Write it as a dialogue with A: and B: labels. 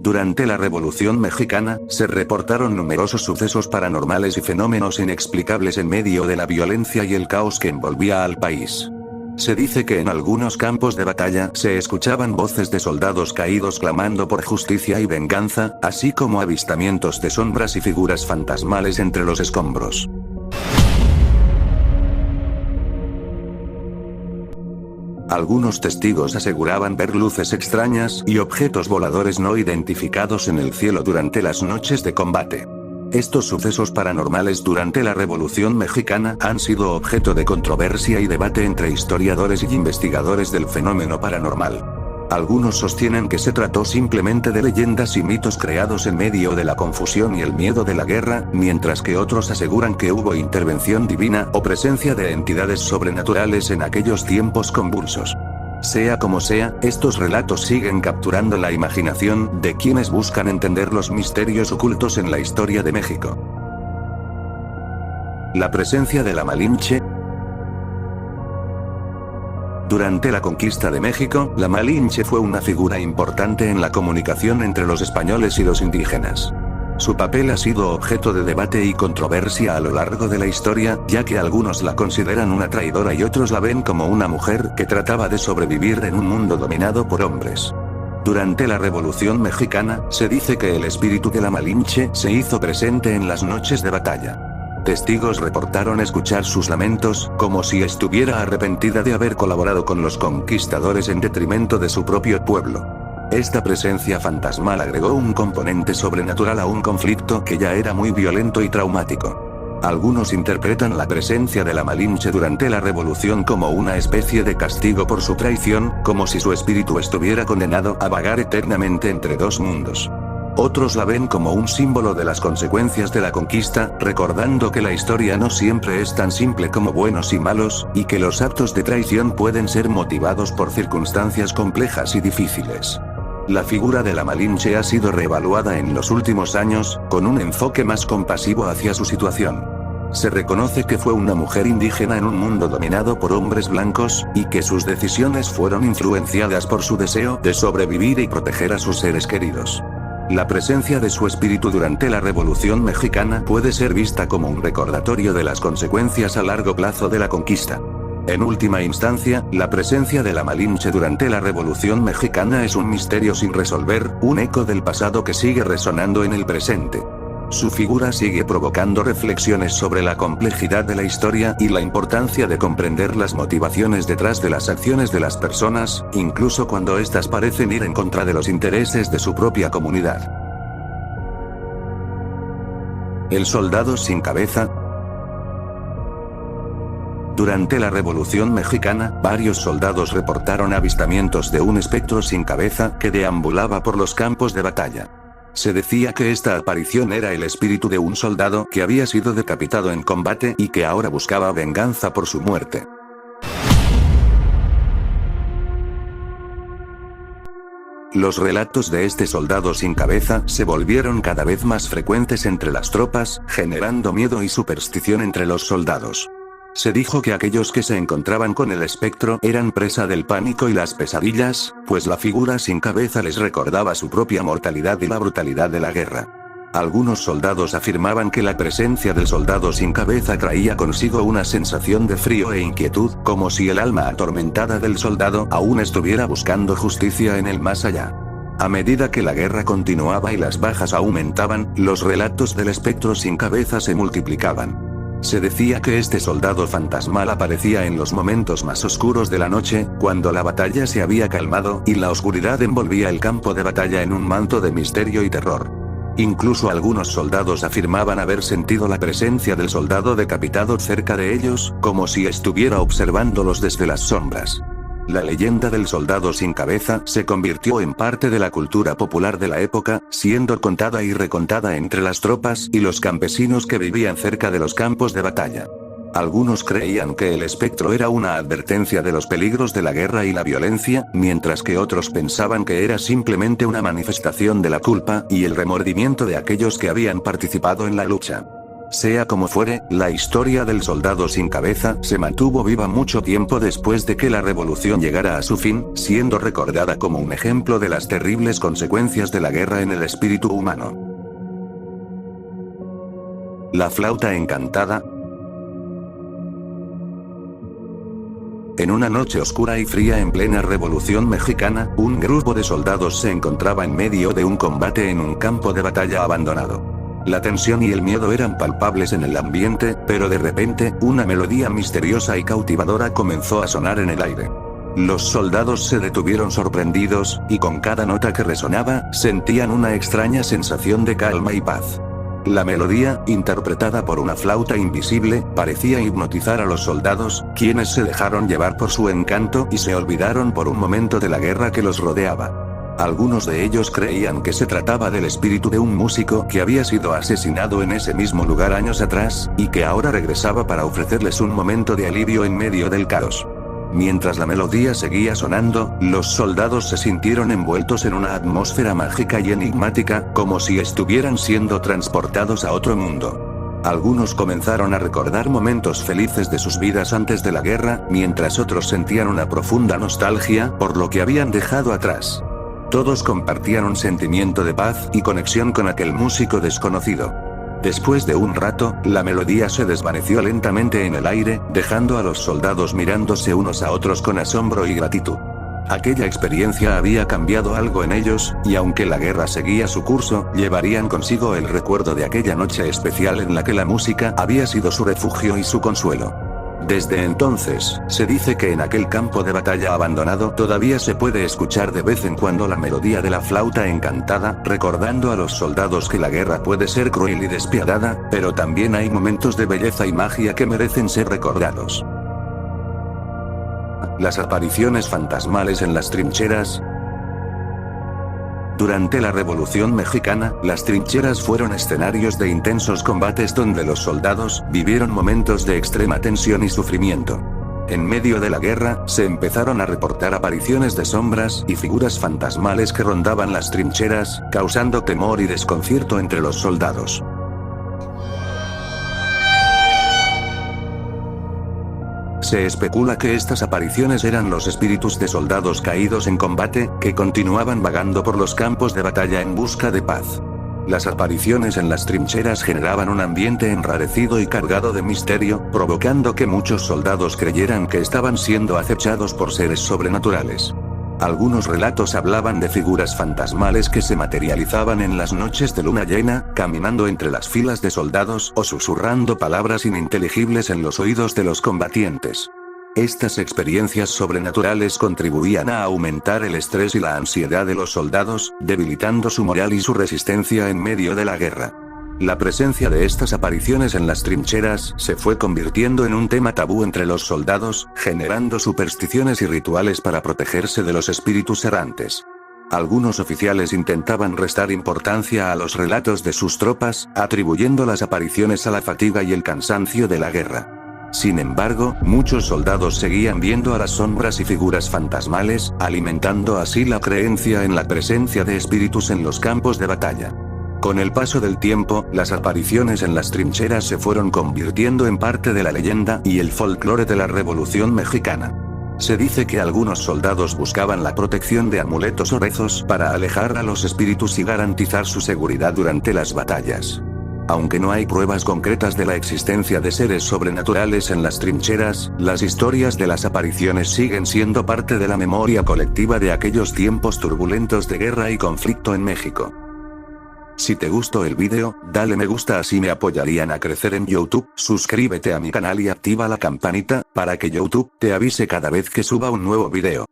A: Durante la Revolución Mexicana, se reportaron numerosos sucesos paranormales y fenómenos inexplicables en medio de la violencia y el caos que envolvía al país. Se dice que en algunos campos de batalla se escuchaban voces de soldados caídos clamando por justicia y venganza, así como avistamientos de sombras y figuras fantasmales entre los escombros. Algunos testigos aseguraban ver luces extrañas y objetos voladores no identificados en el cielo durante las noches de combate. Estos sucesos paranormales durante la Revolución Mexicana han sido objeto de controversia y debate entre historiadores y investigadores del fenómeno paranormal. Algunos sostienen que se trató simplemente de leyendas y mitos creados en medio de la confusión y el miedo de la guerra, mientras que otros aseguran que hubo intervención divina o presencia de entidades sobrenaturales en aquellos tiempos convulsos. Sea como sea, estos relatos siguen capturando la imaginación de quienes buscan entender los misterios ocultos en la historia de México. La presencia de la Malinche. Durante la conquista de México, la Malinche fue una figura importante en la comunicación entre los españoles y los indígenas. Su papel ha sido objeto de debate y controversia a lo largo de la historia, ya que algunos la consideran una traidora y otros la ven como una mujer que trataba de sobrevivir en un mundo dominado por hombres. Durante la Revolución Mexicana, se dice que el espíritu de la Malinche se hizo presente en las noches de batalla. Testigos reportaron escuchar sus lamentos, como si estuviera arrepentida de haber colaborado con los conquistadores en detrimento de su propio pueblo. Esta presencia fantasmal agregó un componente sobrenatural a un conflicto que ya era muy violento y traumático. Algunos interpretan la presencia de la Malinche durante la Revolución como una especie de castigo por su traición, como si su espíritu estuviera condenado a vagar eternamente entre dos mundos. Otros la ven como un símbolo de las consecuencias de la conquista, recordando que la historia no siempre es tan simple como buenos y malos, y que los actos de traición pueden ser motivados por circunstancias complejas y difíciles. La figura de la Malinche ha sido reevaluada en los últimos años, con un enfoque más compasivo hacia su situación. Se reconoce que fue una mujer indígena en un mundo dominado por hombres blancos, y que sus decisiones fueron influenciadas por su deseo de sobrevivir y proteger a sus seres queridos. La presencia de su espíritu durante la Revolución Mexicana puede ser vista como un recordatorio de las consecuencias a largo plazo de la conquista. En última instancia, la presencia de la Malinche durante la Revolución Mexicana es un misterio sin resolver, un eco del pasado que sigue resonando en el presente. Su figura sigue provocando reflexiones sobre la complejidad de la historia y la importancia de comprender las motivaciones detrás de las acciones de las personas, incluso cuando éstas parecen ir en contra de los intereses de su propia comunidad. El soldado sin cabeza. Durante la Revolución Mexicana, varios soldados reportaron avistamientos de un espectro sin cabeza que deambulaba por los campos de batalla. Se decía que esta aparición era el espíritu de un soldado que había sido decapitado en combate y que ahora buscaba venganza por su muerte. Los relatos de este soldado sin cabeza se volvieron cada vez más frecuentes entre las tropas, generando miedo y superstición entre los soldados. Se dijo que aquellos que se encontraban con el espectro eran presa del pánico y las pesadillas, pues la figura sin cabeza les recordaba su propia mortalidad y la brutalidad de la guerra. Algunos soldados afirmaban que la presencia del soldado sin cabeza traía consigo una sensación de frío e inquietud, como si el alma atormentada del soldado aún estuviera buscando justicia en el más allá. A medida que la guerra continuaba y las bajas aumentaban, los relatos del espectro sin cabeza se multiplicaban. Se decía que este soldado fantasmal aparecía en los momentos más oscuros de la noche, cuando la batalla se había calmado y la oscuridad envolvía el campo de batalla en un manto de misterio y terror. Incluso algunos soldados afirmaban haber sentido la presencia del soldado decapitado cerca de ellos, como si estuviera observándolos desde las sombras. La leyenda del soldado sin cabeza se convirtió en parte de la cultura popular de la época, siendo contada y recontada entre las tropas y los campesinos que vivían cerca de los campos de batalla. Algunos creían que el espectro era una advertencia de los peligros de la guerra y la violencia, mientras que otros pensaban que era simplemente una manifestación de la culpa y el remordimiento de aquellos que habían participado en la lucha. Sea como fuere, la historia del soldado sin cabeza se mantuvo viva mucho tiempo después de que la revolución llegara a su fin, siendo recordada como un ejemplo de las terribles consecuencias de la guerra en el espíritu humano. La flauta encantada. En una noche oscura y fría en plena Revolución Mexicana, un grupo de soldados se encontraba en medio de un combate en un campo de batalla abandonado. La tensión y el miedo eran palpables en el ambiente, pero de repente, una melodía misteriosa y cautivadora comenzó a sonar en el aire. Los soldados se detuvieron sorprendidos, y con cada nota que resonaba, sentían una extraña sensación de calma y paz. La melodía, interpretada por una flauta invisible, parecía hipnotizar a los soldados, quienes se dejaron llevar por su encanto y se olvidaron por un momento de la guerra que los rodeaba. Algunos de ellos creían que se trataba del espíritu de un músico que había sido asesinado en ese mismo lugar años atrás, y que ahora regresaba para ofrecerles un momento de alivio en medio del caos. Mientras la melodía seguía sonando, los soldados se sintieron envueltos en una atmósfera mágica y enigmática, como si estuvieran siendo transportados a otro mundo. Algunos comenzaron a recordar momentos felices de sus vidas antes de la guerra, mientras otros sentían una profunda nostalgia por lo que habían dejado atrás. Todos compartían un sentimiento de paz y conexión con aquel músico desconocido. Después de un rato, la melodía se desvaneció lentamente en el aire, dejando a los soldados mirándose unos a otros con asombro y gratitud. Aquella experiencia había cambiado algo en ellos, y aunque la guerra seguía su curso, llevarían consigo el recuerdo de aquella noche especial en la que la música había sido su refugio y su consuelo. Desde entonces, se dice que en aquel campo de batalla abandonado todavía se puede escuchar de vez en cuando la melodía de la flauta encantada, recordando a los soldados que la guerra puede ser cruel y despiadada, pero también hay momentos de belleza y magia que merecen ser recordados. Las apariciones fantasmales en las trincheras. Durante la Revolución Mexicana, las trincheras fueron escenarios de intensos combates donde los soldados vivieron momentos de extrema tensión y sufrimiento. En medio de la guerra, se empezaron a reportar apariciones de sombras y figuras fantasmales que rondaban las trincheras, causando temor y desconcierto entre los soldados. Se especula que estas apariciones eran los espíritus de soldados caídos en combate, que continuaban vagando por los campos de batalla en busca de paz. Las apariciones en las trincheras generaban un ambiente enrarecido y cargado de misterio, provocando que muchos soldados creyeran que estaban siendo acechados por seres sobrenaturales. Algunos relatos hablaban de figuras fantasmales que se materializaban en las noches de luna llena, caminando entre las filas de soldados o susurrando palabras ininteligibles en los oídos de los combatientes. Estas experiencias sobrenaturales contribuían a aumentar el estrés y la ansiedad de los soldados, debilitando su moral y su resistencia en medio de la guerra. La presencia de estas apariciones en las trincheras se fue convirtiendo en un tema tabú entre los soldados, generando supersticiones y rituales para protegerse de los espíritus errantes. Algunos oficiales intentaban restar importancia a los relatos de sus tropas, atribuyendo las apariciones a la fatiga y el cansancio de la guerra. Sin embargo, muchos soldados seguían viendo a las sombras y figuras fantasmales, alimentando así la creencia en la presencia de espíritus en los campos de batalla. Con el paso del tiempo, las apariciones en las trincheras se fueron convirtiendo en parte de la leyenda y el folclore de la Revolución Mexicana. Se dice que algunos soldados buscaban la protección de amuletos o rezos para alejar a los espíritus y garantizar su seguridad durante las batallas. Aunque no hay pruebas concretas de la existencia de seres sobrenaturales en las trincheras, las historias de las apariciones siguen siendo parte de la memoria colectiva de aquellos tiempos turbulentos de guerra y conflicto en México. Si te gustó el vídeo, dale me gusta, así me apoyarían a crecer en YouTube, suscríbete a mi canal y activa la campanita, para que YouTube te avise cada vez que suba un nuevo vídeo.